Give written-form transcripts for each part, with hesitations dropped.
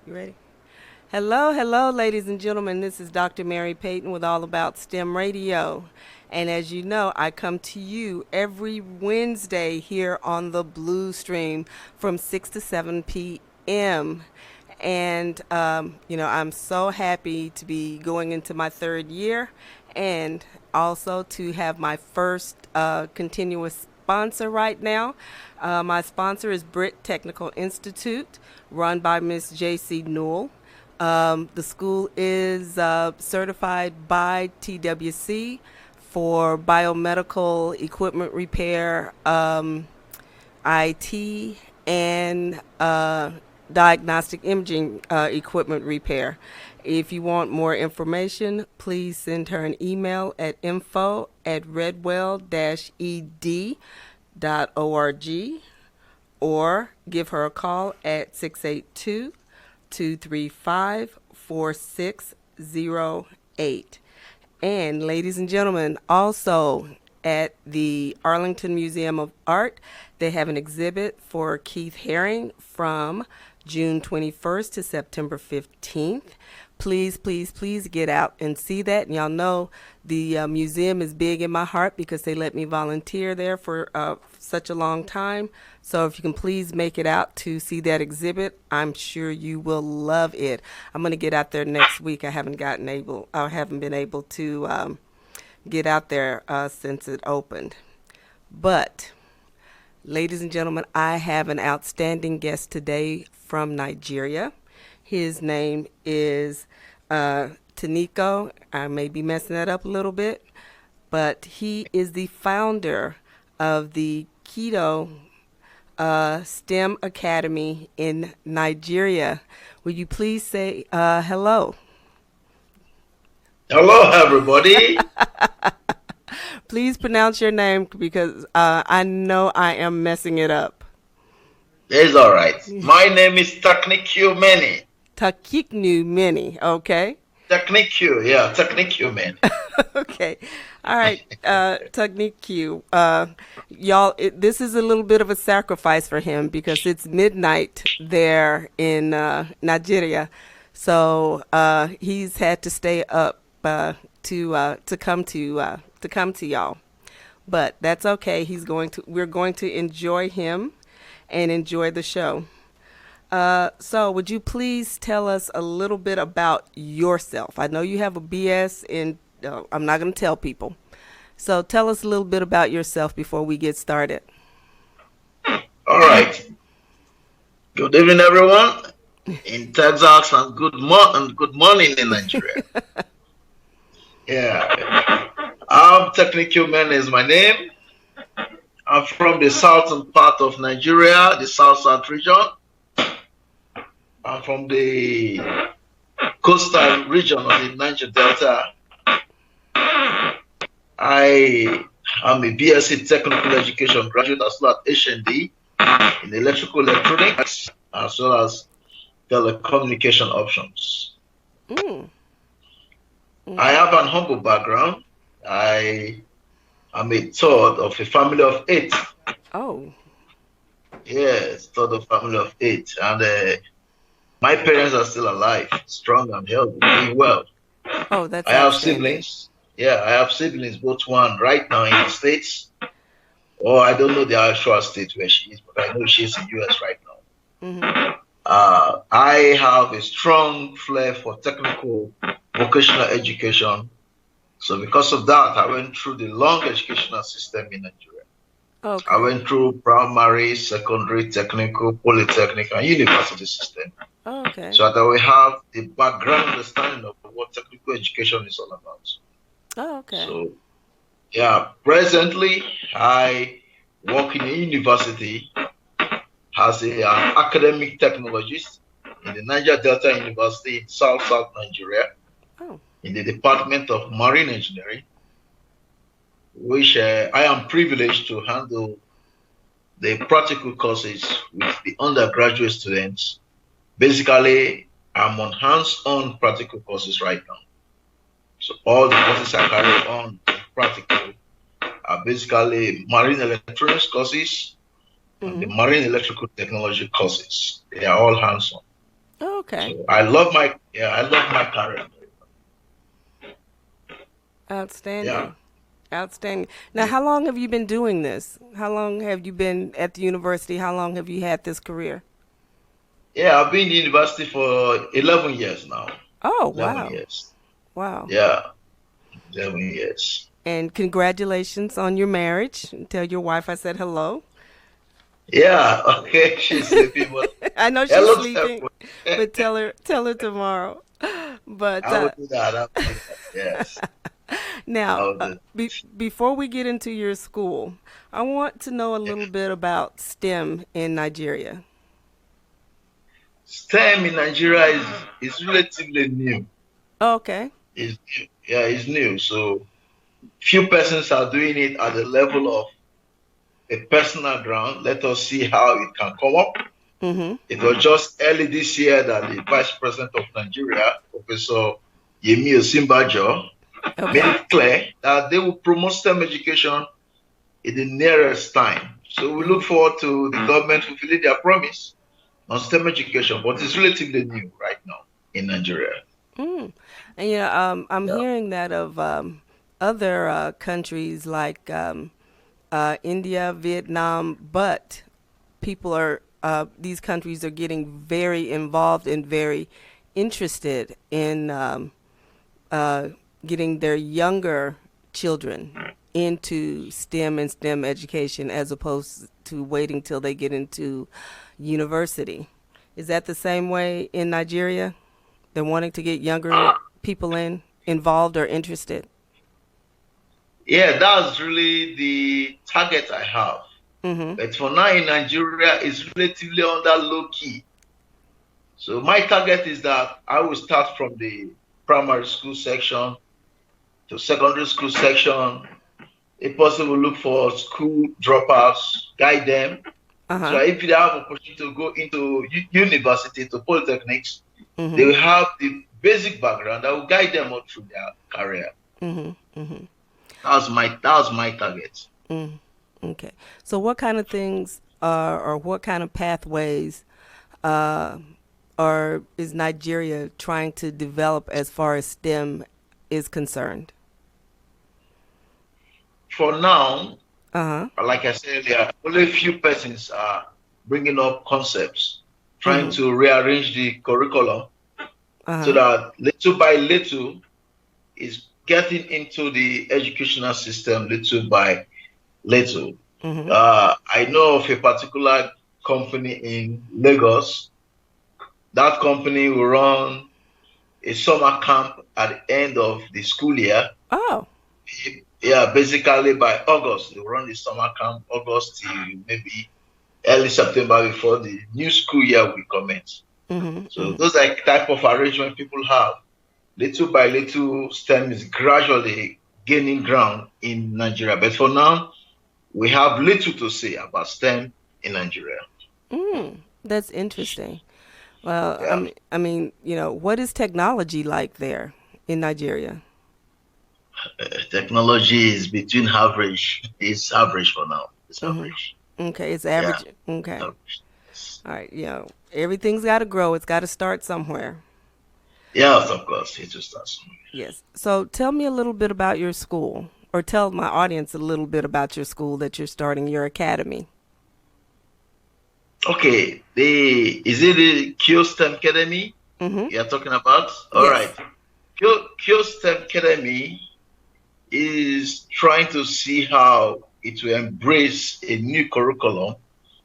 You ready? Hello, hello, ladies and gentlemen. This is Dr. Mary Payton with All About STEM Radio. And as you know, I come to you every Wednesday here on the Blue Stream from 6 to 7 p.m. And, I'm so happy to be going into my third year and also to have my first continuous sponsor right now. My sponsor is Britt Technical Institute, run by Miss J.C. Newell. The school is certified by TWC for biomedical equipment repair, IT, and diagnostic imaging equipment repair. If you want more information, please send her an email at info@redwell-ed.org or give her a call at 682-235-4608. And ladies and gentlemen, also at the Arlington Museum of Art, they have an exhibit for Keith Haring from June 21st to September 15th. Please, please, please get out and see that. And y'all know the museum is big in my heart because they let me volunteer there for such a long time. So if you can please make it out to see that exhibit, I'm sure you will love it. I'm going to get out there next week. I haven't been able to get out there since it opened. But ladies and gentlemen, I have an outstanding guest today from Nigeria. His name is Teknikio. I may be messing that up a little bit, but he is the founder of the KIO STEM Academy in Nigeria. Will you please say hello? Hello, everybody. Please pronounce your name because I know I am messing it up. It's all right. My name is Teknikio Meni. Teknikio Meni, okay? Teknikio Meni. Okay. All right, Teknikio. Y'all, this is a little bit of a sacrifice for him because it's midnight there in Nigeria. So he's had to stay up to come to y'all. But that's okay. We're going to enjoy him and enjoy the show. So would you please tell us a little bit about yourself? I know you have a BS in, I'm not going to tell people. So tell us a little bit about yourself before we get started. All right. Good evening, everyone in Texas, and good morning in Nigeria. Yeah. Teknikio Meni is my name. I'm from the southern part of Nigeria, the South region. I'm from the coastal region of the Niger Delta. I am a BSc Technical Education graduate as well as HND in Electrical Electronics as well as Telecommunication Options. Mm. I have an humble background. I am a third of a family of 8. Oh. Yes, third of a family of 8. And my parents are still alive, strong and healthy, doing well. Oh, that's I have outstanding. siblings. Yeah, I have siblings, both one right now in the States. Or I don't know the actual state where she is, but I know she's in US right now. Mm-hmm. I have a strong flair for technical vocational education. So because of that, I went through the long educational system in Nigeria. Okay. I went through primary, secondary, technical, polytechnic, and university system. Okay. So that we have the background understanding of what technical education is all about. Oh, okay. So, yeah, presently I work in a university as an academic technologist in the Niger Delta University in South Nigeria, Oh. in the Department of Marine Engineering, which I am privileged to handle the practical courses with the undergraduate students. Basically, I'm on hands-on practical courses right now. So all the courses I carry on practical are basically marine electronics courses and the marine electrical technology courses. They are all hands-on. Okay. So I love my career. Yeah. Outstanding. Outstanding. Now, Yeah. how long have you been doing this? How long have you been at the university? How long have you had this career? Yeah, I've been in university for 11 years now. Oh, 11 wow. years. Wow. Yeah, 11 years. And congratulations on your marriage. Tell your wife I said hello. Yeah, okay, she's sleeping, but I know she's hello, sleeping, everyone. but tell her tomorrow. But I will do that. I will do that. Yes, I now, will do. before we get into your school, I want to know a Yeah. little bit about STEM in Nigeria. STEM in Nigeria is relatively new. Okay. It's new. So few persons are doing it at the level of a personal ground. Let us see how it can come up. Mm-hmm. It was just early this year that the Vice President of Nigeria, Professor Yemi Osinbajo, made Okay. it clear that they will promote STEM education in the nearest time. So we Mm-hmm. look forward to the government fulfilling their promise on STEM education, but it's relatively new right now in Nigeria. Mm. And I'm Yeah. hearing that of other countries like India, Vietnam, but people are these countries are getting very involved and very interested in uh, getting their younger children into STEM and STEM education as opposed to waiting till they get into university. Is that the same way in Nigeria? They're wanting to get younger people involved or interested. Yeah, that's really the target I have. Mhm. But for now in Nigeria, it's relatively under low key. So my target is that I will start from the primary school section to secondary school section. If possible, look for school dropouts, guide them. Uh So huh. if they have opportunity to go into university, to polytechnics, they Mhm. will have the basic background that will guide them all through their career. Mhm. Mhm. That was my target. Mm. Okay. So, what kind of things or what kind of pathways uh, or is Nigeria trying to develop as far as STEM is concerned? For now, Uh huh. like I said earlier, only a few persons are bringing up concepts, trying Mhm. to rearrange the curriculum Uh so huh. that little by little is getting into the educational system little by little. Mhm. I know of a particular company in Lagos. That company will run a summer camp at the end of the school year. Oh. Yeah, basically by August, they will run the summer camp, August till maybe early September before the new school year will commence. Mhm. So Mhm. those are type of arrangement people have. Little by little, STEM is gradually gaining ground in Nigeria. But for now, we have little to say about STEM in Nigeria. Mm. That's interesting. Well, Yeah. what is technology like there in Nigeria? Technology is between average. It's average for now. It's Mhm. average. Okay, it's Yeah. average. Okay. Average. All right. Everything's got to grow. It's got to start somewhere. Yes, of course. It just starts. Yes. So tell me a little bit about your school, or tell my audience a little bit about your school that you're starting, your academy. Okay. Is it the KIO Stemcademy Mm-hmm. you're talking about? All right. Yes. KIO Stemcademy is trying to see how it will embrace a new curriculum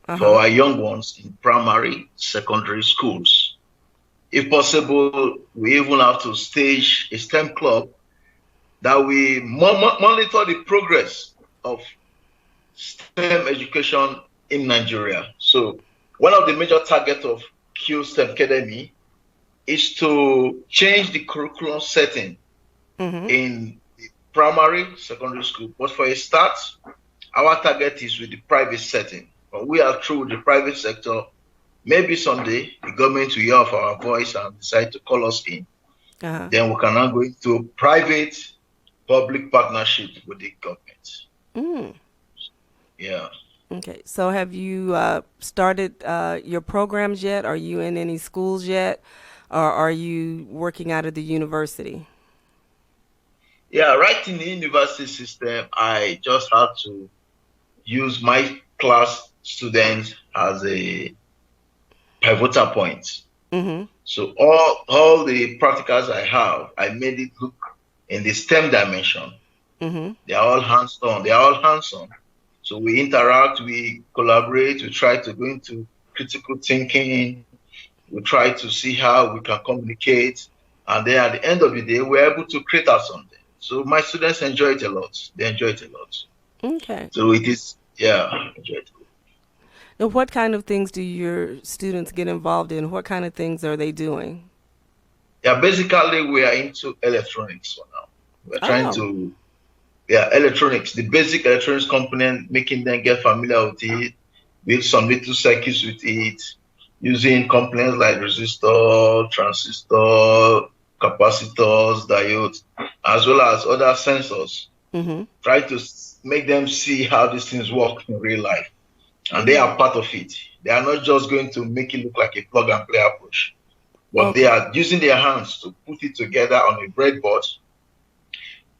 Uh for huh. our young ones in primary, secondary schools. If possible, we even have to stage a STEM club that we monitor the progress of STEM education in Nigeria. So, one of the major targets of Q STEM Academy is to change the curriculum setting Mm-hmm. in the primary, secondary school. But for a start, our target is with the private setting. But we are through with the private sector. Maybe someday the government will hear of our voice and decide to call us in. Uh huh. Then we can now go into private public partnership with the government. Mm. Yeah. Okay. So have you started your programs yet? Are you in any schools yet? Or are you working out of the university? Yeah, right in the university system, I just have to use my class students as a pivotal point. Mm-hmm. So all the practicals I have, I made it look in the STEM dimension. Mm-hmm. They are all hands-on. They are all hands-on. So we interact, we collaborate, we try to go into critical thinking, we try to see how we can communicate, and then at the end of the day, we're able to create out something. So my students enjoy it a lot. They enjoy it a lot. Okay. So it is, yeah, enjoy it. And what kind of things do your students get involved in? What kind of things are they doing? Yeah, basically we are into electronics for now. We're trying Oh. to, yeah, electronics, the basic electronics component, making them get familiar with it, build some little circuits with it, using components like resistor, transistor, capacitors, diodes, as well as other sensors. Mm-hmm. Try to make them see how these things work in real life. And they Mm. are part of it. They are not just going to make it look like a plug and play approach, but they Okay. are using their hands to put it together on a breadboard,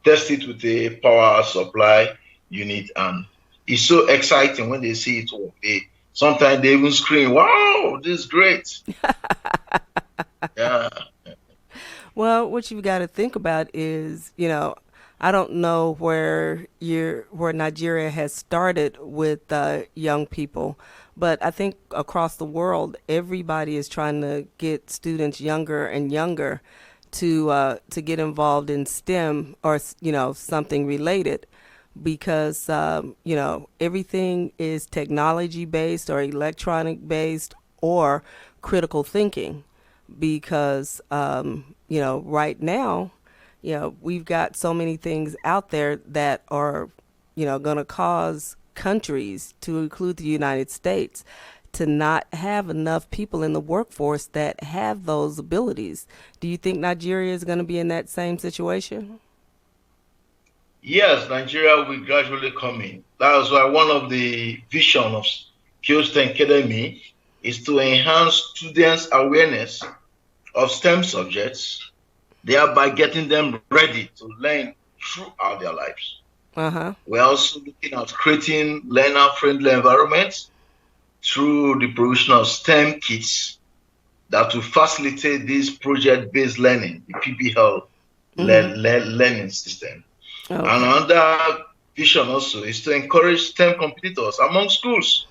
test it with a power supply unit, and it's so exciting when they see it work. Sometimes they even scream, "Wow, this is great!" Yeah, Well, what you've got to think about is, I don't know where Nigeria has started with young people, but I think across the world, everybody is trying to get students younger and younger to get involved in STEM or something related, because everything is technology based or electronic based or critical thinking, because right now, we've got so many things out there that are going to cause countries, to include the United States, to not have enough people in the workforce that have those abilities. Do you think Nigeria is going to be in that same situation? yes, Nigeria will gradually come in. That's why one of the vision of KIO Stemcademy is to enhance students' awareness of STEM subjects, thereby getting them ready to learn throughout their lives. Uh-huh. We're also looking at creating learner-friendly environments through the provision of STEM kits that will facilitate this project-based learning, the PBL Mm-hmm. learning system. And Okay. another vision also is to encourage STEM competitors among schools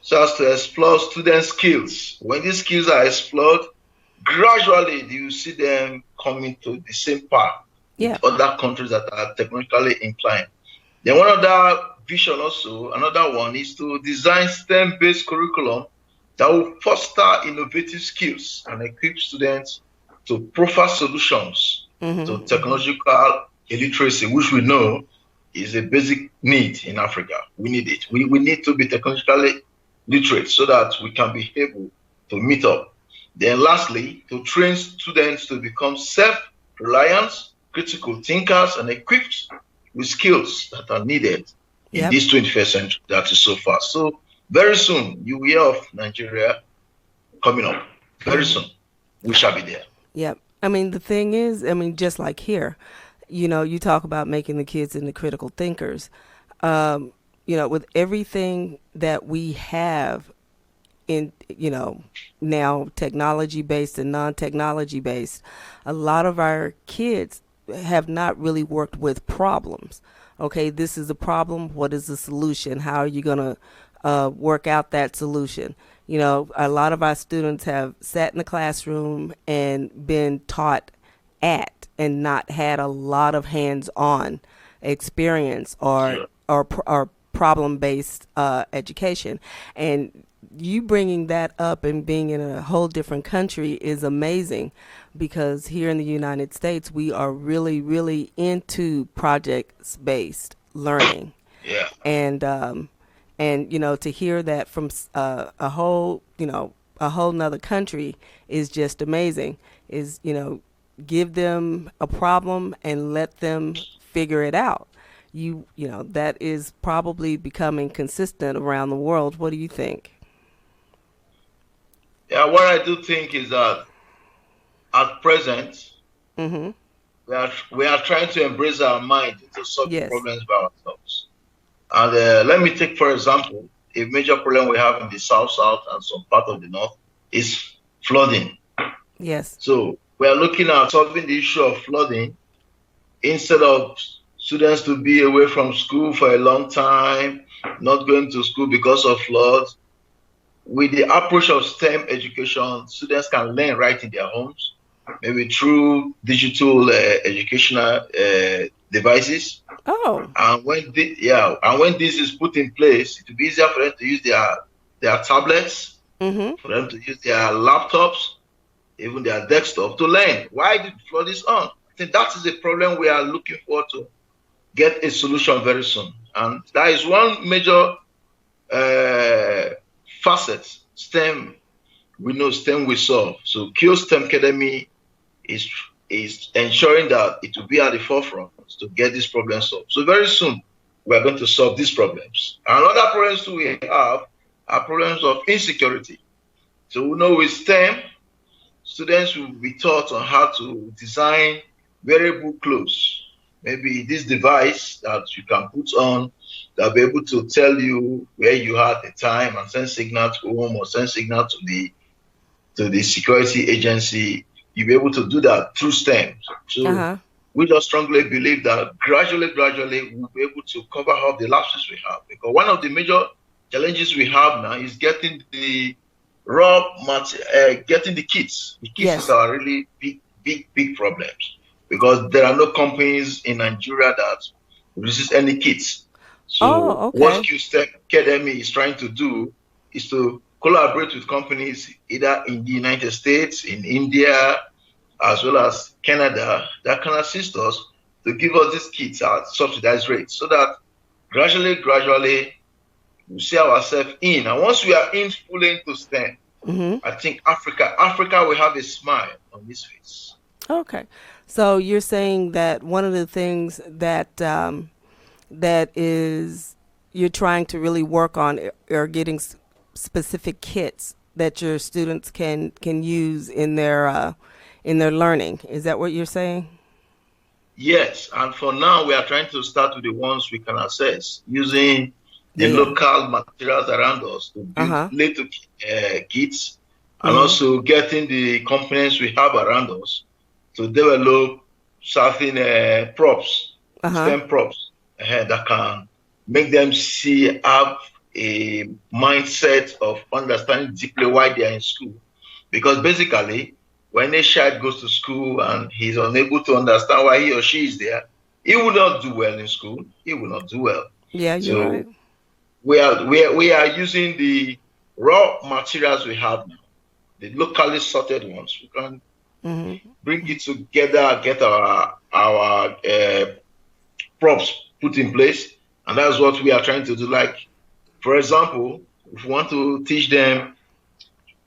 so as to explore student skills. When these skills are explored, gradually you see them coming to the same path with Yeah. other countries that are technically inclined. Then one other vision also, another one is to design STEM-based curriculum that will foster innovative skills and equip students to proffer solutions to Mm-hmm. technological illiteracy, which we know is a basic need in Africa. We need it. We need to be technologically literate so that we can be able to meet up. Then lastly, to train students to become self-reliant, critical thinkers, and equipped with skills that are needed in Yep. this 21st century that is so fast. So very soon you will hear of Nigeria coming up. Very Mm-hmm. soon we shall be there. Yep. I mean, the thing is, just like here, you talk about making the kids into critical thinkers. With everything that we have in, now technology based and non technology based, a lot of our kids have not really worked with problems. Okay, this is a problem. What is the solution? How are you going to work out that solution? A lot of our students have sat in the classroom and been taught at and not had a lot of hands-on experience Sure. or problem-based education. And you bringing that up and being in a whole different country is amazing, because here in the United States we are really, really into projects-based learning. Yeah. And to hear that from a whole nother country is just amazing. Is give them a problem and let them figure it out. that is probably becoming consistent around the world. What do you think? Yeah, what I do think is that at present, Mm-hmm. we are trying to embrace our mind to solve the Yes. problems by ourselves. And let me take, for example, a major problem we have in the south and some part of the north is flooding. Yes. So we are looking at solving the issue of flooding instead of students to be away from school for a long time, not going to school because of floods. With the approach of STEM education, students can learn right in their homes, maybe through digital educational devices. Oh. And when this is put in place, it will be easier for them to use their tablets, Mm-hmm. for them to use their laptops, even their desktop to learn. Why did flood is on? I think that is a problem we are looking forward to get a solution very soon. And that is one major uh, facet STEM. We know STEM will solve. So KIO Stemcademy is is ensuring that it will be at the forefront to get this problem solved. So very soon we are going to solve these problems. And other problems too we have are problems of insecurity. So we know with STEM, students will be taught on how to design wearable clothes. Maybe this device that you can put on that will be able to tell you where you are at the time and send signal to home or send signal to the security agency. You'll be able to do that through STEM. So Uh-huh. we just strongly believe that gradually, we'll be able to cover up the lapses we have. Because one of the major challenges we have now is getting the getting the kits. The kits is Yes. our really big problems because there are no companies in Nigeria that produces any kits. So Oh, what okay. Q Step Academy is trying to do is to collaborate with companies either in the United States, in India, as well as Canada that can assist us to give us these kits at subsidized rates so that gradually we see ourselves in. And once we are in fully into STEM, Mm-hmm. I think Africa will have a smile on this face. Okay. So you're saying that one of the things that is you're trying to really work on are getting specific kits that your students can use in their learning. Is that what you're saying? Yes, and for now we are trying to start with the ones we can access using the Yeah. local materials around us to Uh build huh. little kits and Mm-hmm. also getting the components we have around us to develop certain props, Uh huh. STEM props that can make them see have a mindset of understanding deeply why they are in school. Because basically, when a child goes to school and he's unable to understand why he or she is there, he will not do well in school. He will not do well. Yeah, you're So right. we are using the raw materials we have now, the locally sorted ones. We can Mm-hmm. bring it together, get our props put in place, and that's what we are trying to do. Like, for example, if we want to teach them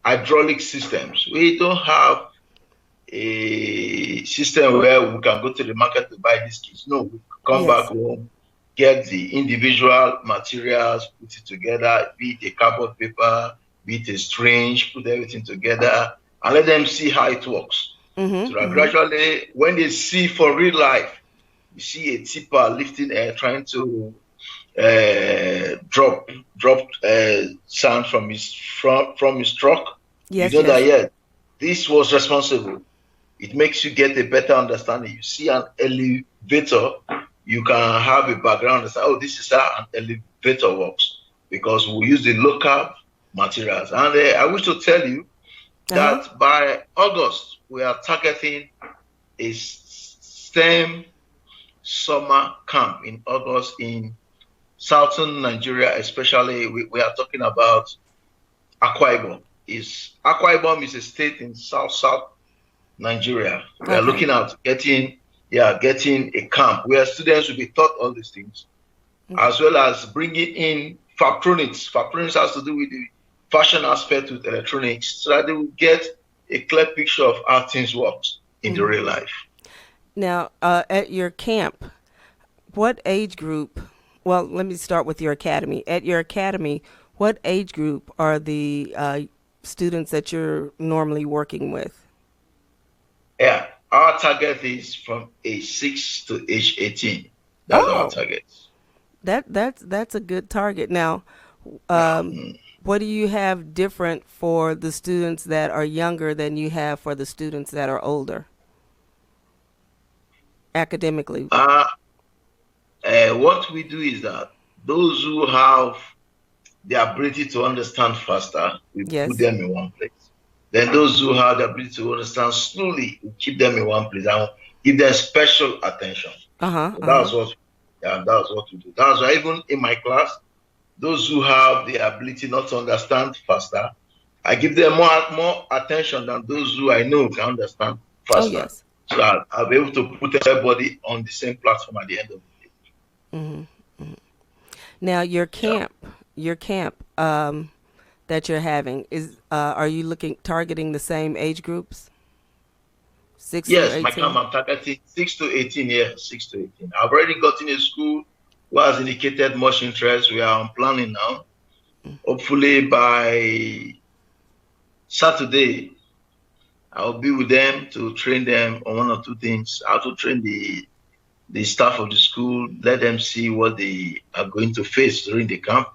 hydraulic systems, we don't have a system where we can go to the market to buy these kits. No, we come back Yes. home, get the individual materials, put it together, be it a cardboard paper, be it a syringe, put everything together, and let them see how it works. So Mm-hmm. that Mm-hmm. gradually, when they see for real life, you see a tipper lifting, trying to drop sand from his truck. You Yes. know that Yes. yeah, this was responsible. It makes you get a better understanding. You see an elevator, you can have a background and say, oh, this is how an elevator works because we use the local materials. And I wish to tell you Uh huh. that by August, we are targeting a STEM summer camp in August in southern Nigeria, especially. We are talking about Akwa Ibom. Akwa Ibom is a state in south Nigeria. We are Okay. looking at getting a camp where students will be taught all these things, Okay. as well as bringing in fabronics. Fabronics has to do with the fashion aspect with electronics, so that they will get a clear picture of how things work in the Mm-hmm. real life. Now, at your camp, what age group? Well, let me start with your academy. At your academy, what age group are the students that you're normally working with? Yeah, our target is from age 6 to age 18. That's our Oh, target. that's a good target. Now, Yeah. um, what do you have different for the students that are younger than you have for the students that are older academically? Uh, what we do is that those who have the ability to understand faster, we put Yes. them in one place. Then those who have the ability to understand slowly, we keep them in one place and give them special attention. Uh huh. So Uh huh. that's what we do. That's why even in my class, those who have the ability not to understand faster, I give them more attention than those who I know can understand Oh faster. yes. So I'll be able to put everybody on the same platform at the end of the day. Hmm. Now Yeah. your camp that you're having is are you looking targeting the same age groups, 6 through Yes, my camp, 18? I'm targeting 6 to 18 years, 6 to 18. I've already gotten a school who has indicated much interest. We are on planning now. Hopefully by Saturday, I'll be with them to train them on one or two things, how to train the staff of the school, let them see what they are going to face during the camp.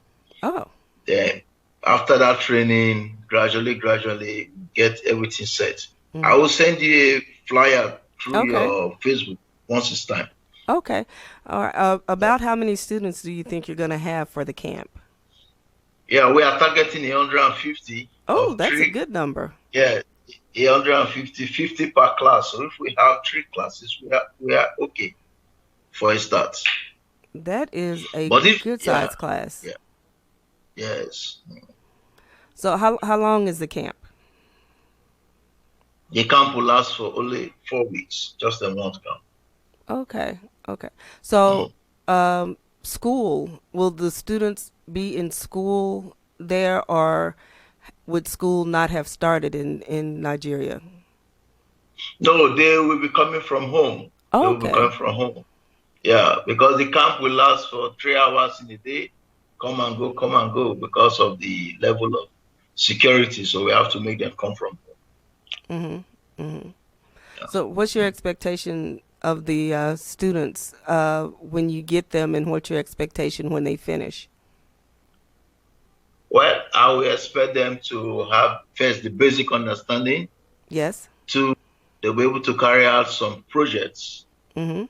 Oh, Then after that training, gradually get everything set. I mm, will send you a flyer through okay, your Facebook once it's time. okay. All right. Yeah. About how many students do you think you're going to have for the camp? Yeah, we are targeting 150 Oh, of that's a three. good number. Yeah, 150, 50 per class. So if we have three classes, we are okay for a start. That is a But if good yeah, size class. yeah, yes. So how long is the camp? The camp will last for only 4 weeks, just a month camp. Okay, okay. Mm. So, school, will the students be in school there, or would school not have started in Nigeria? No, they will be coming from home. They will be Okay. coming from home. Yeah, because the camp will last for 3 hours in a day, come and go because of the level of security. So we have to make them come from home. Hmm. Hmm. Yeah. So, what's your expectation of the students when you get them, and what's your expectation when they finish? Well, I will expect them to have first the basic understanding. Yes. Two, they'll be able to carry out some projects. Mm-hmm.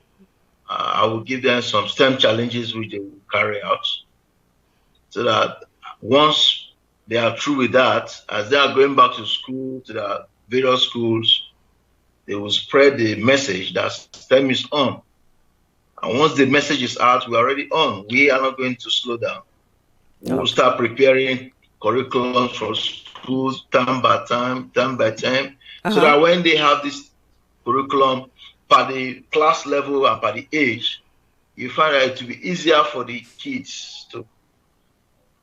I will give them some STEM challenges which they will carry out so that once they are through with that, as they are going back to school, to the various schools, they will spread the message that STEM is on. And once the message is out, we're already on. We are not going to slow down. We will Okay. start preparing curriculums for schools time by time, Uh so huh. that when they have this curriculum per the class level and per the age, you find that it will be easier for the kids to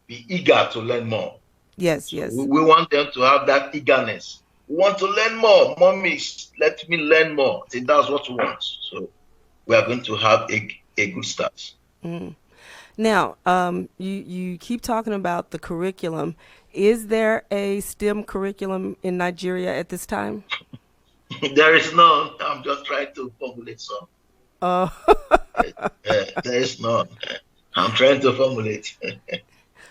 be eager to learn more. Yes. So we, Yes. we want them to have that eagerness. We want to learn more. Mommy, let me learn more. I think that's what we want. So we are going to have a good start. Mm. Now, you keep talking about the curriculum. Is there a STEM curriculum in Nigeria at this time? There is none. I'm just trying to formulate some. Uh, There is none. I'm trying to formulate.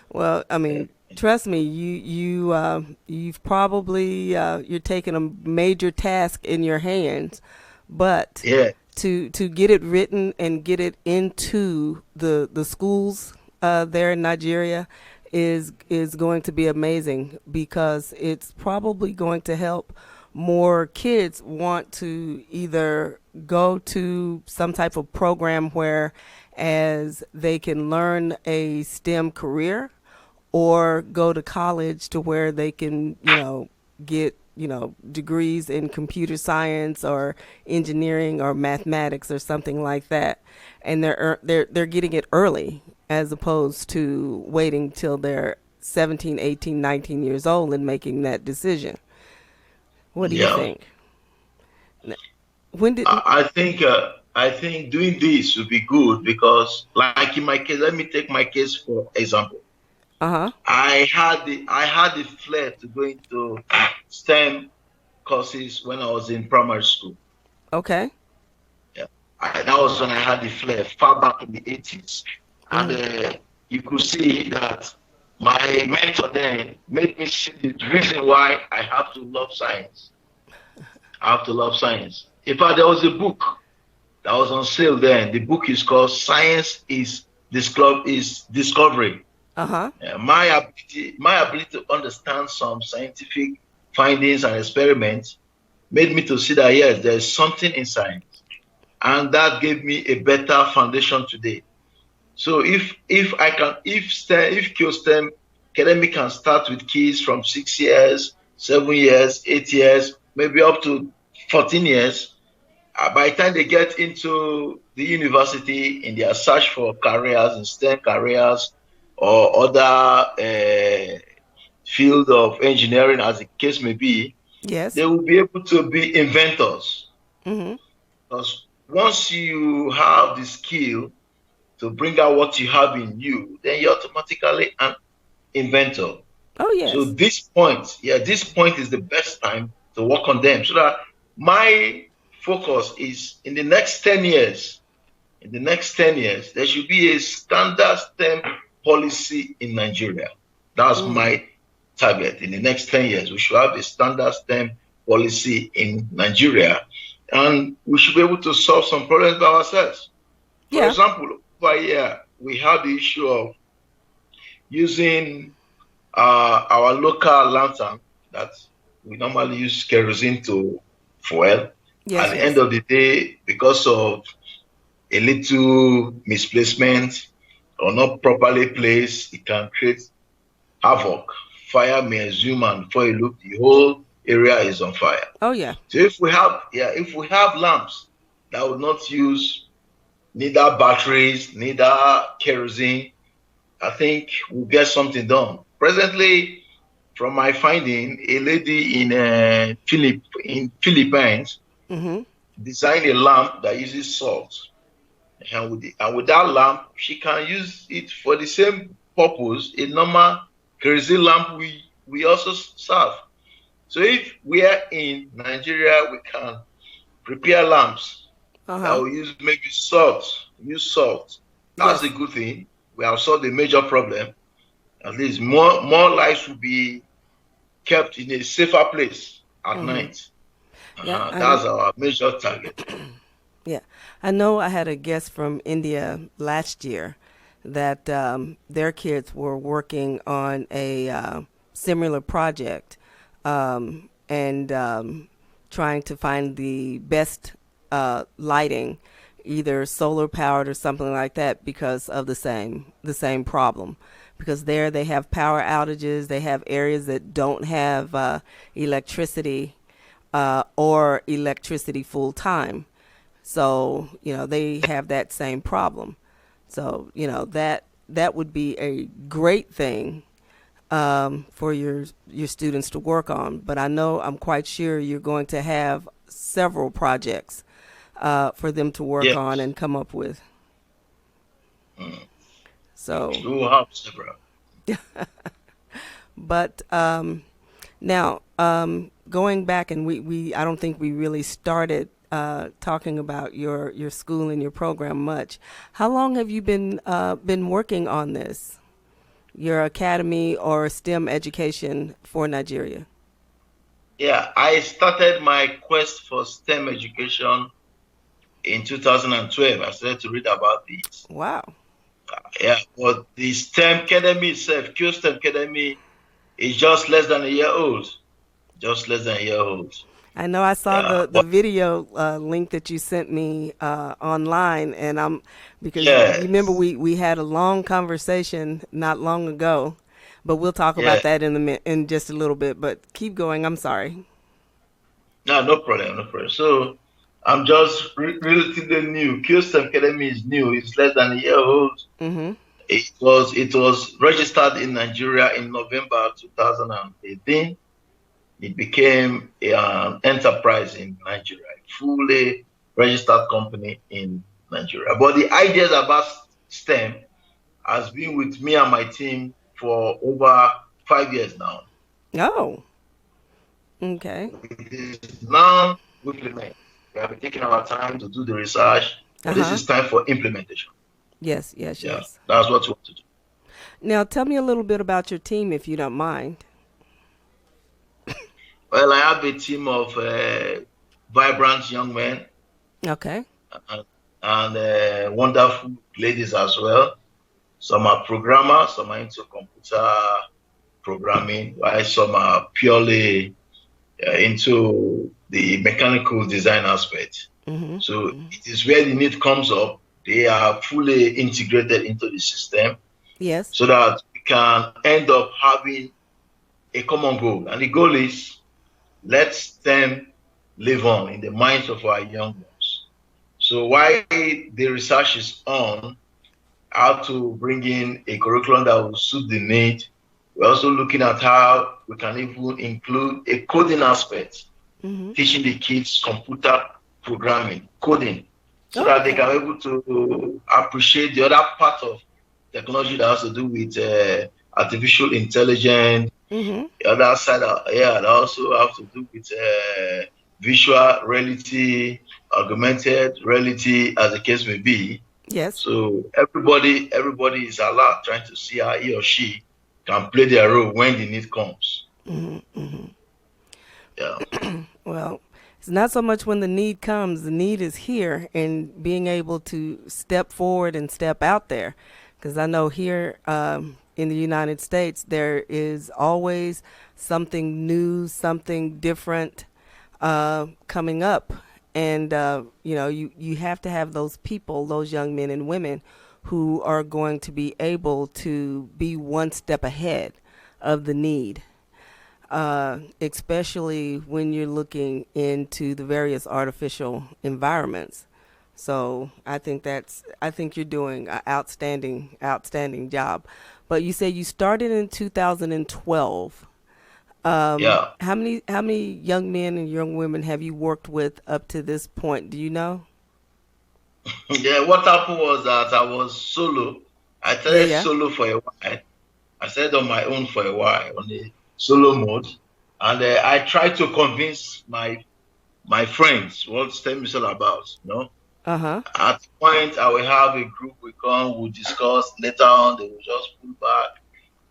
well, I mean, trust me, you've probably you're taking a major task in your hands, but Yeah, to get it written and get it into the schools there in Nigeria is going to be amazing because it's probably going to help more kids want to either go to some type of program where as they can learn a STEM career or go to college to where they can, get, degrees in computer science or engineering or mathematics or something like that. And they're getting it early as opposed to waiting till they're 17, 18, 19 years old and making that decision. What do you yeah. think? When did I think. I think doing this would be good because, like in my case, let me take my case for example. Uh-huh. I had the flair to go into STEM courses when I was in primary school. Okay. Yeah. That was when I had the flair far back in the 80s. And Mm-hmm. you could see that my mentor then made me see the reason why I have to love science. I have to love science. In fact, there was a book that was on sale then. The book is called Science is Discovery. Uh-huh. My ability to understand some scientific findings and experiments made me to see that yes, there's something in science, and that gave me a better foundation today. So if I can if KIO Academy can start with kids from 6 years, 7 years, 8 years, maybe up to 14 years, by the time they get into the university in their search for careers in STEM careers or other field of engineering, as the case may be, Yes. they will be able to be inventors. Mm-hmm. Because once you have the skill to bring out what you have in you, then you're automatically an inventor. Oh, So yes. this point is the best time to work on them. So that my focus is in the next 10 years. In the next 10 years, there should be a standard STEM policy in Nigeria. That's Mm. my target. In the next 10 years, we should have a standard STEM policy in Nigeria, and we should be able to solve some problems by ourselves. For Yeah. example, over here, we have the issue of using our local lantern that we normally use kerosene to fuel. At Yes, the end yes. of the day, because of a little misplacement or not properly placed, it can create havoc. Fire may assume, and before you look, the whole area is on fire. Oh, yeah. So if we have lamps that would not use neither batteries, neither kerosene, I think we'll get something done. Presently, from my finding, a lady in Philippines Mm-hmm. designed a lamp that uses salt. And with that lamp, she can use it for the same purpose a normal kerosene lamp we also serve. So if we are in Nigeria, we can prepare lamps that Uh-huh. will use maybe salt. Use salt. That's a Yes. good thing. We have solved a major problem. At least more lives will be kept in a safer place at Mm-hmm. night. Yeah. That's our major target. Yeah. I know I had a guest from India last year that their kids were working on a similar project and trying to find the best lighting, either solar powered or something like that, because of the same problem. Because there they have power outages, they have areas that don't have electricity or electricity full time. So, they have that same problem. So, that would be a great thing for your students to work on. But I'm quite sure you're going to have several projects for them to work on Yes. and come up with. Mm. So, We will have several. but now going back, and I don't think we really started talking about your school and your program much. How long have you been working on this? Your academy or STEM education for Nigeria? Yeah, I started my quest for STEM education in 2012. I started to read about this. Wow. Yeah, but the STEM Academy itself, KIO STEM Academy, is just less than a year old. Just less than a year old. I know I saw Yeah, the but video link that you sent me online, and because you remember yes, we had a long conversation not long ago, but we'll talk yeah. about that in just a little bit. But keep going. I'm sorry. No, no problem, no problem. So I'm just relatively new. KIO STEM Academy is new. It's less than a year old. Mm-hmm. It was registered in Nigeria in November 2018. It became an enterprise in Nigeria, fully. registered company in Nigeria. But the ideas about STEM has been with me and my team for over 5 years now. Oh, okay. It is now we implement. We have been taking our time to do the research, but this Uh-huh. is time for implementation. Yes, yes, Yeah, yes. that's what we want to do. Now, tell me a little bit about your team if you don't mind. Well, I have a team of vibrant young men Okay. and, wonderful ladies as well. Some are programmers, some are into computer programming, while some are purely into the mechanical design aspect. Mm-hmm. So Mm-hmm. it is where the need comes up. They are fully integrated into the system Yes. so that we can end up having a common goal. And the goal is let them live on in the minds of our young ones. So while the research is on how to bring in a curriculum that will suit the need, we're also looking at how we can even include a coding aspect, Mm-hmm. teaching the kids computer programming, coding, so Oh, that they okay. can be able to appreciate the other part of technology that has to do with artificial intelligence. Mm-hmm. The other side, yeah, that also have to do with visual reality, augmented reality, as the case may be. Yes. So everybody is allowed trying to see how he or she can play their role when the need comes. Mm-hmm. Mm-hmm. Yeah. Well, it's not so much when the need comes, the need is here, and being able to step forward and step out there. Because I know here in the United States, there is always something new, something different coming up. And, you have to have those people, those young men and women who are going to be able to be one step ahead of the need, especially when you're looking into the various artificial environments. So I think you're doing an outstanding job. But you said you started in 2012. Yeah. How many young men and young women have you worked with up to this point? Do you know? Yeah, what happened was that I was solo. I Yeah, started yeah. solo for a while. I started on my own for a while on the solo mode, and I tried to convince my friends what STEM is all about. Uh huh. At the point I will have a group we come, we discuss. Later on, they will just pull back.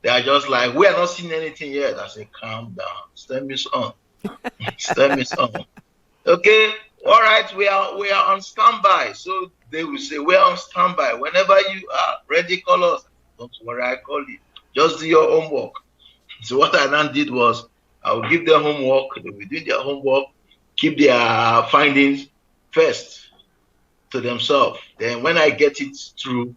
They are just like, we are not seeing anything yet. I say, calm down. STEM is on. STEM is on. Okay, all right, we are on standby. So they will say, we're on standby. Whenever you are ready, call us. Don't worry, I call you. Just do your homework. So what I then did was I will give them homework, they will do their homework, keep their findings first to themselves. Then when I get it through,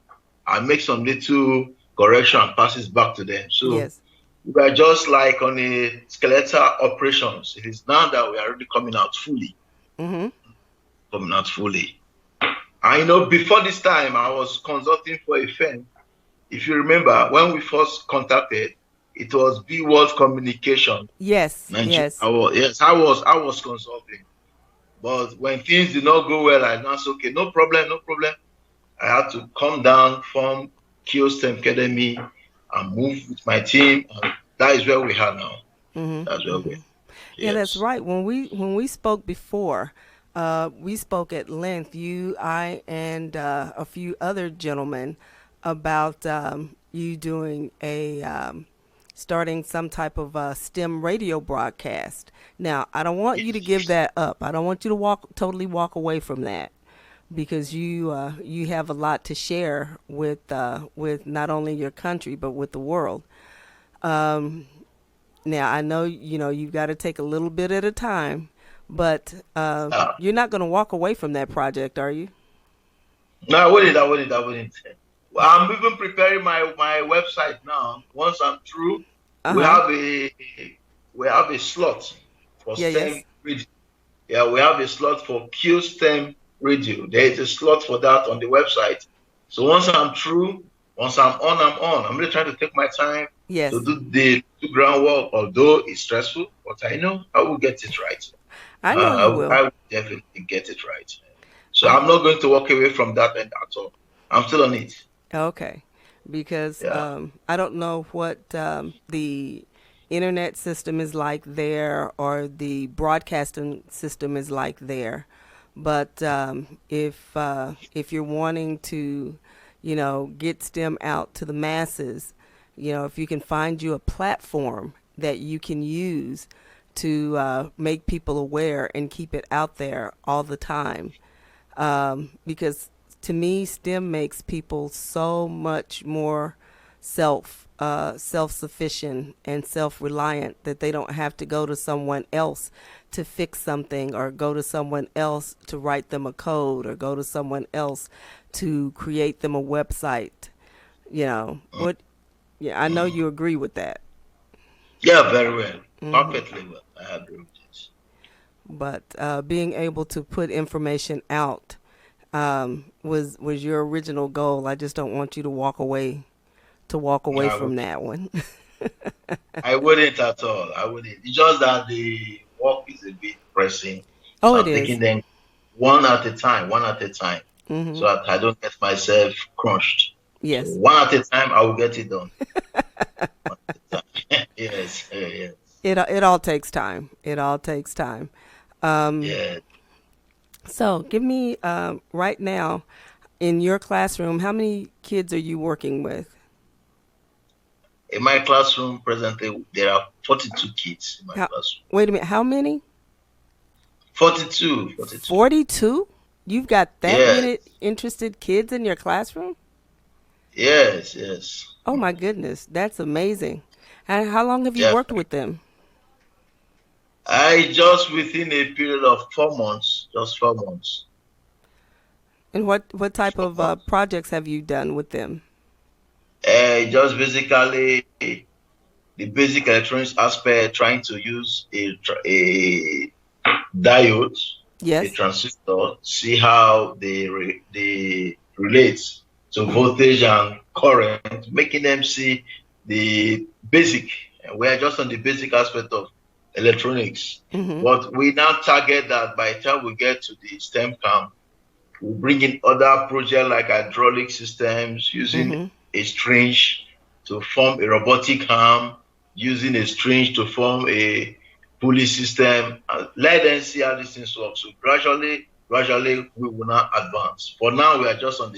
I make some little correction and pass it back to them. So Yes. we are just like on a skeletal operations. It is now that we are already Mm-hmm. coming out fully. I know before this time I was consulting for a firm. If you remember when we first contacted, it was B World Communication, Yes. Nigeria. Yes. Yes, I was consulting. But when things did not go well, I announced, okay, no problem, no problem. I had to come down from KIO Stemcademy and move with my team. And that is where we are now. That's Mm-hmm. where we Mm-hmm. are. Yeah, that's Yes. right. When we spoke before, we spoke at length, you, I, and a few other gentlemen, about you doing a starting some type of STEM radio broadcast. Now, I don't want you to give Yes. that up. I don't want you to totally walk away from that because you have a lot to share with not only your country but with the world. Um, Now I know you've got to take a little bit at a time, but Ah, you're not going to walk away from that project, are you? no, I wouldn't. I'm even preparing my website now. Once I'm through, Uh we huh. have a we have a slot for Yeah. STEM Yes. radio. Yeah, we have a slot for Q STEM radio. There is a slot for that on the website. So once I'm through, once I'm on, I'm on. I'm really trying to take my time to Yes. do the groundwork, although it's stressful, but I know I will get it right. I know I you will, will. I will definitely get it right. So I'm not going to walk away from that end at all. I'm still on it. Okay, because Yeah. I don't know what the internet system is like there or the broadcasting system is like there, but if you're wanting to, get STEM out to the masses, if you can find you a platform that you can use to make people aware and keep it out there all the time, because to me, STEM makes people so much more self sufficient and self reliant that they don't have to go to someone else to fix something or go to someone else to write them a code or go to someone else to create them a website. Mm, What? Yeah, I know mm. you agree with that. Yeah, very well. Hmm. Perfectly well. I agree with it. But being able to put information out was your original goal. I just don't want you to walk away Yeah, from that one. I wouldn't at all. I wouldn't. It's just that the work is a bit pressing. Oh, So it I'm is. taking them one at a time, so Mm-hmm. that I don't get myself crunched. So Yes. one at a time, I will get it done. One at a time. Yes, yes, It all takes time. It all takes time. Um, yes. so give me right now in your classroom, how many kids are you working with? In my classroom presently, there are 42 kids in my How, classroom. wait a minute, how many? 42, 42. 42? You've got that Yes, many interested kids in your classroom? yes, yes. Oh my goodness, that's amazing. And how long have you Yeah. worked with them? I just within a period of 4 months, just 4 months. And what type Four of months. projects have you done with them? Just basically the basic electronics aspect, trying to use a diode, a Yes. transistor, see how they relate to Mhm. voltage and current, making them see the basic. And we are just on the basic aspect of electronics. Mhm. But we now target that by the time we get to the STEM camp, we bring in other projects like hydraulic systems, using Mhm. a string to form a robotic arm, using a string to form a pulley system. Let them see how these things work. So gradually, we will not advance. For now, we are just on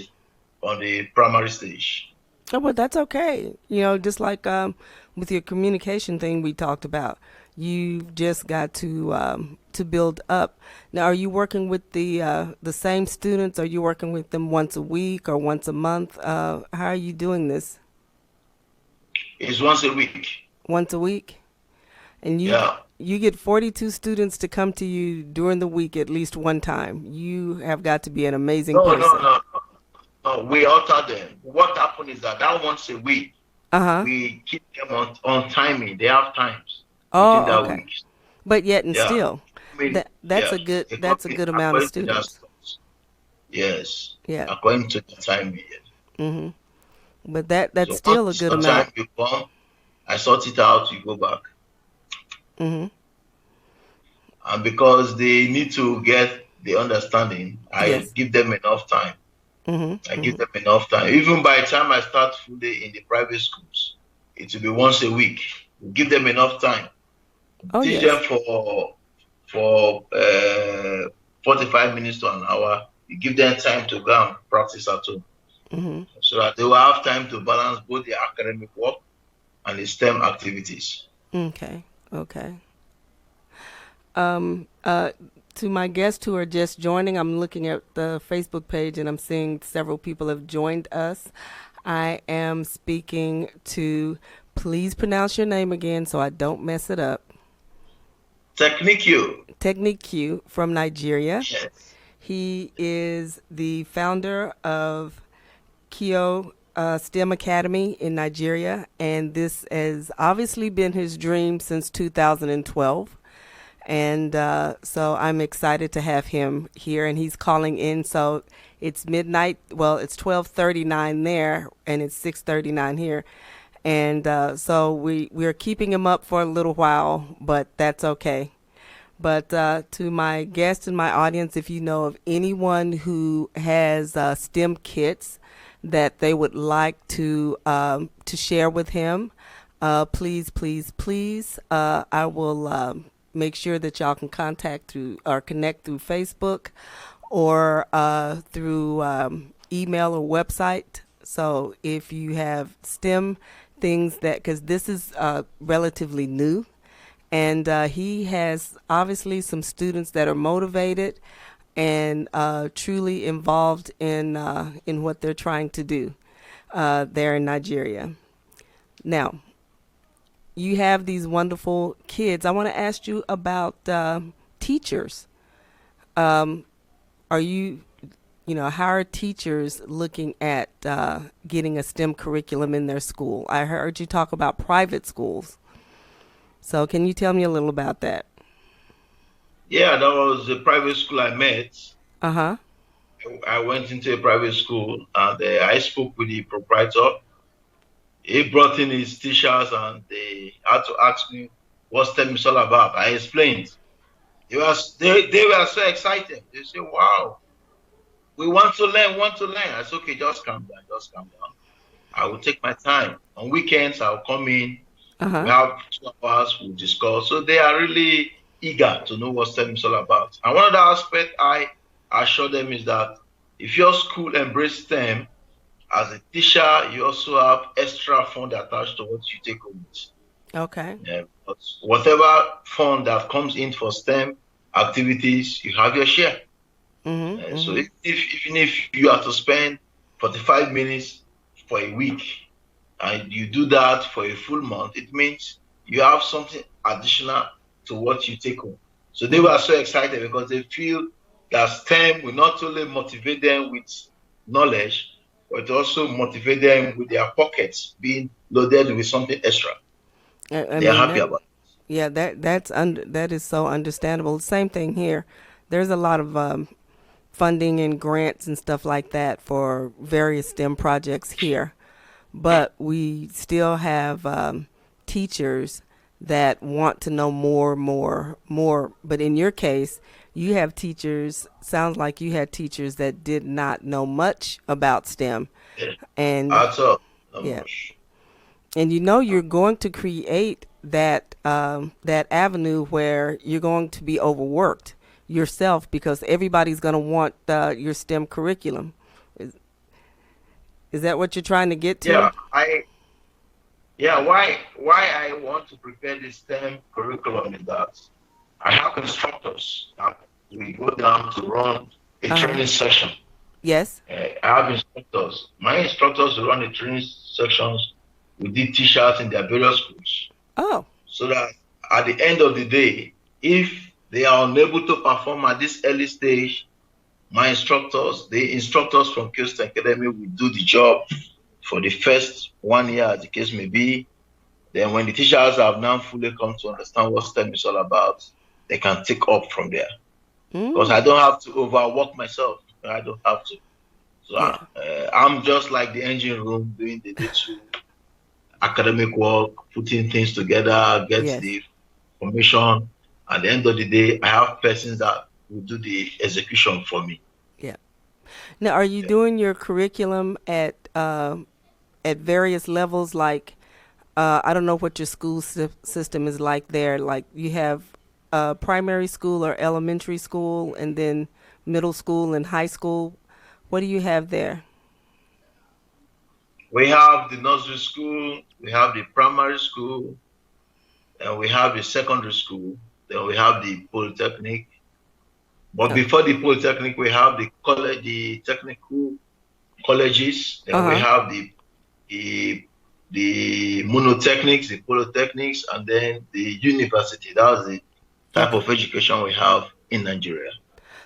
the primary stage. Oh, well, that's okay. Just like with your communication thing we talked about, you've just got to build up. Now, are you working with the same students? Are you working with them once a week or once a month? How are you doing this? It's once a week. Once a week, and Yeah. you get 42 students to come to you during the week at least one time. You have got to be an amazing No, no, person. no, no. We alter them. What happened is that once a week, Uh huh. we keep them on timing. They have times within Oh, that okay. week. But yet and Yeah. still, I mean, that's yeah, a they come that's a in good amount of according to their students. slots. Yes, Yeah. according to the time. Yes. Mhm. But that's So still a once good your time amount. you come, I sort it out, you go back. Mhm. And because they need to get the understanding, I Yes. give them enough time. Mhm. I give Mhm. them enough time. Even by the time I start full day in the private schools, it will be once a week. Give them enough time. Oh Teach them yes. for 45 minutes to an hour. You give them time to go and practice at home, Mhm. so that they will have time to balance both the academic work and the STEM activities. Okay. Okay. Um. Uh. To my guests who are just joining, I'm looking at the Facebook page and I'm seeing several people have joined us. I am speaking to. Please pronounce your name again so I don't mess it up. Teknikio. Teknikio from Nigeria. Yes. He is the founder of KIO STEM Academy in Nigeria, and this has obviously been his dream since 2012. And so I'm excited to have him here, and he's calling in. So it's midnight. Well, it's 12:39 there, and it's 6:39 here. And so we're keeping him up for a little while, but that's okay. But to my guests and my audience, if you know of anyone who has STEM kits that they would like to share with him, please, please, please, I will make sure that y'all can contact through or connect through Facebook or through email or website. So if you have STEM things that, because this is relatively new, and he has obviously some students that are motivated and truly involved in what they're trying to do there in Nigeria. Now, you have these wonderful kids. I want to ask you about teachers. Um, are you, how are teachers looking at getting a STEM curriculum in their school? I heard you talk about private schools. So can you tell me a little about that? Yeah, that was the private school I met. Uh huh. I went into a private school and I spoke with the proprietor. He brought in his teachers and they had to ask me what STEM is all about. I explained. They were so excited. They said, wow, we want to learn, want to learn. I said, okay, just calm down, just calm down. I will take my time. On weekends, I'll come in. Uh We huh. have 2 hours, we'll discuss. So they are really eager to know what STEM is all about. And one of the aspects I assure them is that if your school embraces STEM, as a teacher, you also have extra fund attached to what you take home with. Okay. Yeah, but whatever fund that comes in for STEM activities, you have your share. Mhm. So Mhm. even if you have to spend 45 minutes for a week and you do that for a full month, it means you have something additional to what you take home. So they Mhm. were so excited because they feel that STEM will not only motivate them with knowledge, but also motivate them with their pockets being loaded with something extra. I They are mean happy that. about Yeah, that is so understandable. Same thing here. There's a lot of funding and grants and stuff like that for various STEM projects here, but we still have teachers that want to know more, more, more. But in your case, you have teachers. Sounds like you had teachers that did not know much about STEM, it. and That's all. Not yeah, much. and you're going to create that avenue where you're going to be overworked yourself because everybody's going to want your STEM curriculum. Is, is that what you're trying to get to? Yeah, why I want to prepare this STEM curriculum is that I have instructors that we go down to run a Uh huh. training session. Yes. I have instructors. My instructors run the training sections with the teachers in their various schools. Oh. So that at the end of the day, if they are unable to perform at this early stage, my instructors, the instructors from KIO Stemcademy will do the job for the first 1 year, as the case may be. Then when the teachers have now fully come to understand what STEM is all about, they can take up from there. Because I Mm. don't have to overwork myself. I don't have to. So Yeah. I'm just like the engine room doing the little academic work, putting things together, get Yes. the information. At the end of the day, I have persons that will do the execution for me. Yeah. Now, are you doing your curriculum at various levels? Like, I don't know what your school system is like there. Like, you have primary school or elementary school, and then middle school and high school. What do you have there? We have the nursery school, we have the primary school, and we have the secondary school, then we have the polytechnic. But Oh. before the polytechnic, we have the college, the technical colleges, Uh then we huh. have the the monotechnics, the polytechnics, and then the university. That's the type Okay. of education we have in Nigeria.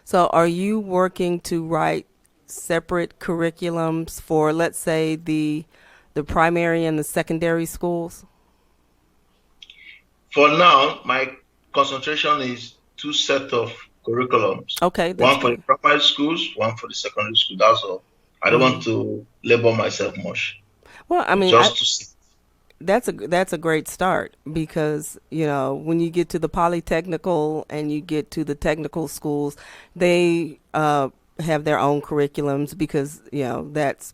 So, are you working to write separate curriculums for, let's say, the primary and the secondary schools? For now, my concentration is two sets of curriculums. Okay, that's One for the fine. primary schools, one for the secondary school. That's all. I don't want Hmm. to labor myself much. Well, I mean, Just to see. that's a great start because when you get to the polytechnical and you get to the technical schools, they have their own curriculums because that's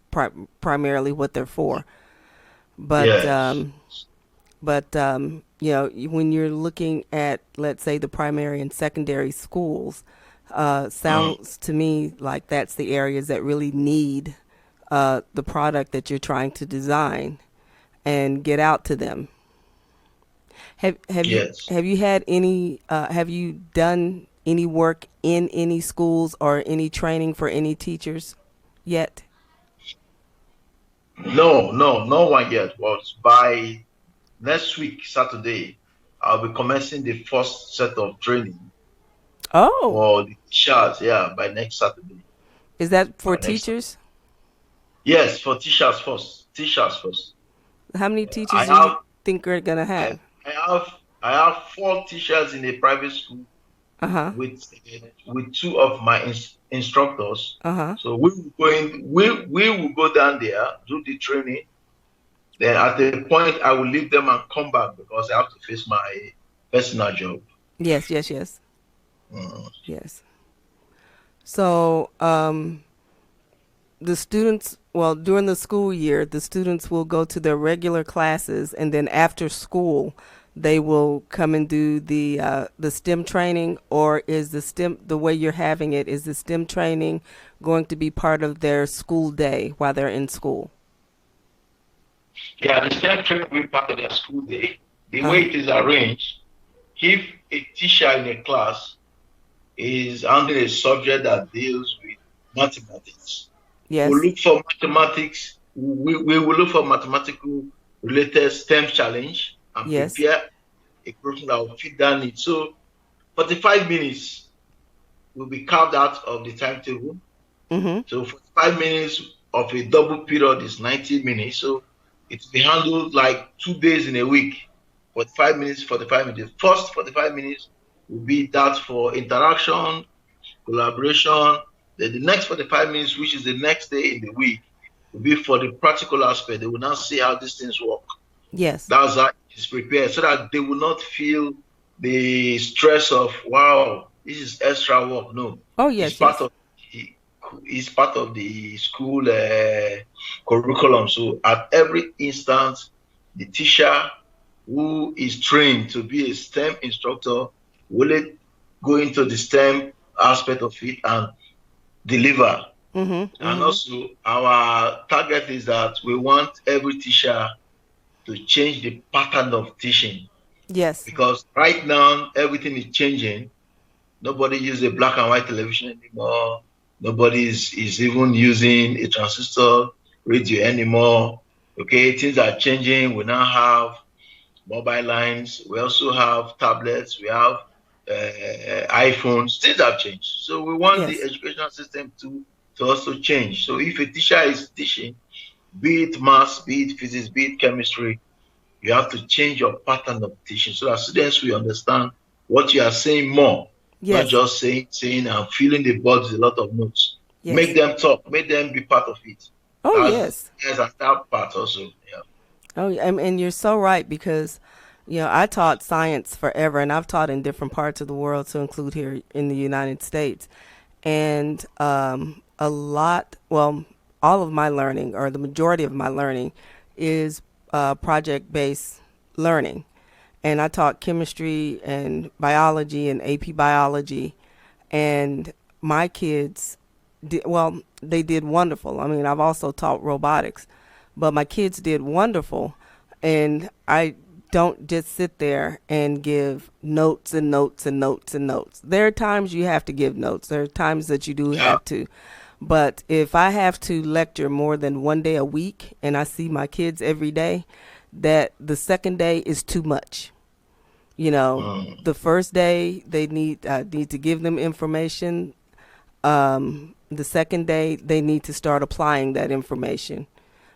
primarily what they're for. But Yes. when you're looking at, let's say, the primary and secondary schools, Mm. sounds to me like that's the areas that really need the product that you're trying to design and get out to them. Have you Yes. have you done any work in any schools or any training for any teachers yet? No, no, no one yet. But by next week, Saturday, I'll be commencing the first set of training Oh, for the teachers. Yeah, by next Saturday. is that for By next Saturday. teachers? Yes, for teachers first. Teachers first. How many I teachers do you have, think we're gonna I, have? I I have four teachers in a private school Uh huh. with two of my instructors. Uh huh. So we will go down there, do the training. Then at the point I will leave them and come back because I have to face my personal job. Yes. Yes. Yes. Mm. Yes. So, the students, well, during the school year, the students will go to their regular classes, and then after school, they will come and do the STEM training. Or is the way you're having it, is the STEM training going to be part of their school day while they're in school? Yeah, the STEM training will be part of their school day. The way Uh, it is arranged, if a teacher in a class is handling a subject that deals with mathematics, we'll yes. look for mathematics. We will look for mathematical related STEM challenge and Yes. prepare a curriculum that will fit that need. So 45 minutes will be carved out of the timetable. Mhm. So 45 minutes of a double period is 90 minutes. So it will be handled like 2 days in a week. 45 minutes, 45 minutes. The first 45 minutes will be that for interaction, collaboration. Then the next 45 minutes, which is the next day in the week, will be for the practical aspect. They will now see how these things work. Yes. That's how it is prepared so that they will not feel the stress of, wow, this is extra work. No, Oh, it's yes. part Yes. of it's part of the school curriculum. So at every instance, the teacher who is trained to be a STEM instructor will go into the STEM aspect of it and deliver. Mhm. And Mhm. also, our target is that we want every teacher to change the pattern of teaching Yes. because right now everything is changing. Nobody uses a black and white television anymore. Nobody is even using a transistor radio anymore. Okay, things are changing. We now have mobile lines. We also have tablets. We have iPhones. Things have changed. So we want the Yes. educational system to also change. So if a teacher is teaching, be it maths, be it physics, be it chemistry, you have to change your pattern of teaching so that students will understand what you are saying more, not Yes. just saying and filling the board with a lot of notes. Make Yes. them talk, make them be part of it. Oh, yes. That's that part also. Yeah. Oh, yeah, and you're so right because, I taught science forever, and I've taught in different parts of the world, to include here in the United States. And all of my learning, or the majority of my learning, is project-based learning. And I taught chemistry and biology and AP biology, and my kids they did wonderful. I mean, I've also taught robotics, but my kids did wonderful. And I don't just sit there and give notes and notes and notes and notes. There are times you have to give notes, there are times that you do Yeah. have to. But if I have to lecture more than one day a week and I see my kids every day, that the second day is too much. Mm. The first day they need to give them information. The second day they need to start applying that information.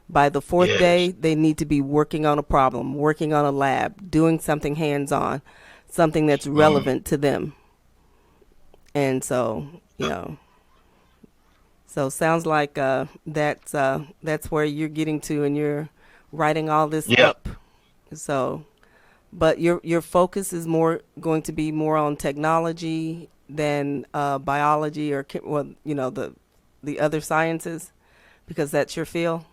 By the fourth Yes. day, they need to be working on a problem, working on a lab, doing something hands on, something that's Mm. relevant to them. And so, sounds like that's where you're getting to, and you're writing all this Yeah. up. So, but your focus is more going to be more on technology than biology or well, the other sciences because that's your field.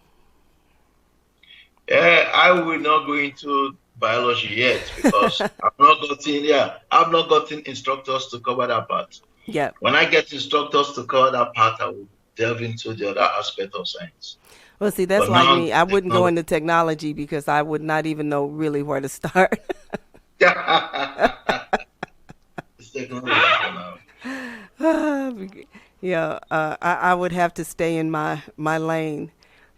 I will not go into biology yet because I've not gotten instructors to cover that part. Yep. When I get instructors to cover that part, I will delve into the other aspect of science. Well, see, that's But like now me. I wouldn't go technology. into technology because I would not even know really where to start. It's technology for now. Yeah, I would have to stay in my lane.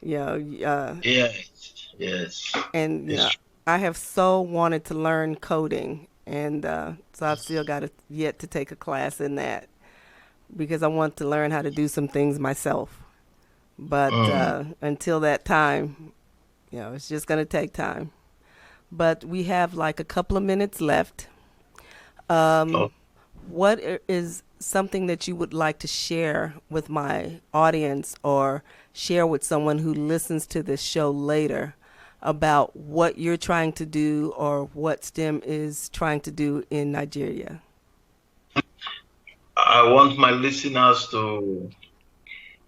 Uh, Yes, yes. and It's true. I have so wanted to learn coding, and so I've still got yet to take a class in that because I want to learn how to do some things myself. But Mm. until that time, it's just gonna take time. But we have like a couple of minutes left. Oh, What is something that you would like to share with my audience or share with someone who listens to this show later about what you're trying to do or what STEM is trying to do in Nigeria? I want my listeners to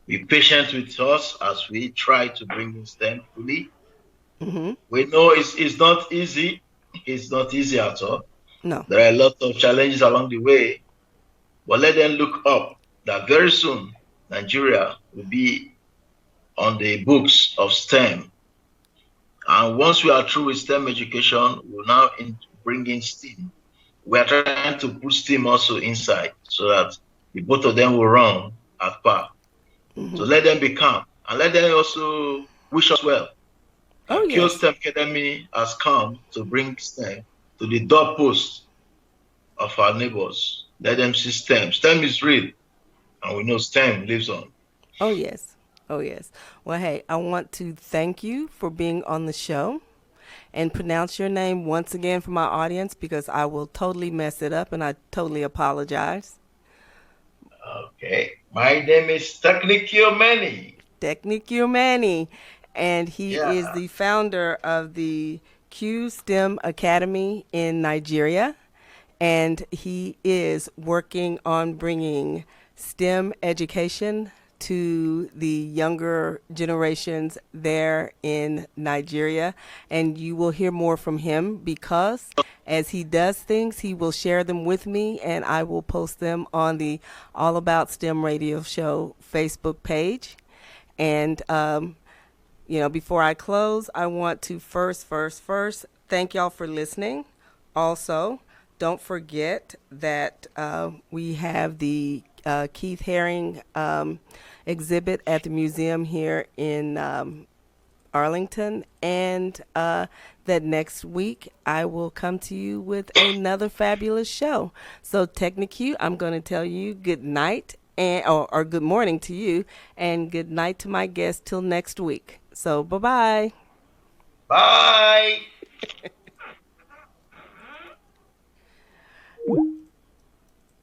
be patient with us as we try to bring in STEM fully. Mm-hmm. We know it's not easy. It's not easy at all. No. There are a lot of challenges along the way, but let them look up that very soon Nigeria will be on the books of STEM. And once we are through with STEM education, we'll now bring in STEAM. We are trying to put STEAM also inside so that the both of them will run at par. So Mm-hmm. let them be calm and let them also wish us well. Oh, KIO yes. Stemcademy has come to bring STEM to the doorpost of our neighbors. Let them see STEM. STEM is real, and we know STEM lives on. Oh, yes. Oh, yes. Well, hey, I want to thank you for being on the show and pronounce your name once again for my audience because I will totally mess it up and I totally apologize. Okay. My name is Teknikio Meni. Teknikio Meni, and he Yeah. is the founder of the Q STEM Academy in Nigeria, and he is working on bringing STEM education to the younger generations there in Nigeria. And you will hear more from him because as he does things, he will share them with me and I will post them on the All About STEM Radio Show Facebook page. And, before I close, I want to first, thank y'all for listening. Also, don't forget that we have the Keith Haring exhibit at the museum here in Arlington, and that next week I will come to you with another fabulous show. So, Technique, I'm going to tell you good night and or good morning to you, and good night to my guests till next week. So, bye bye. Bye.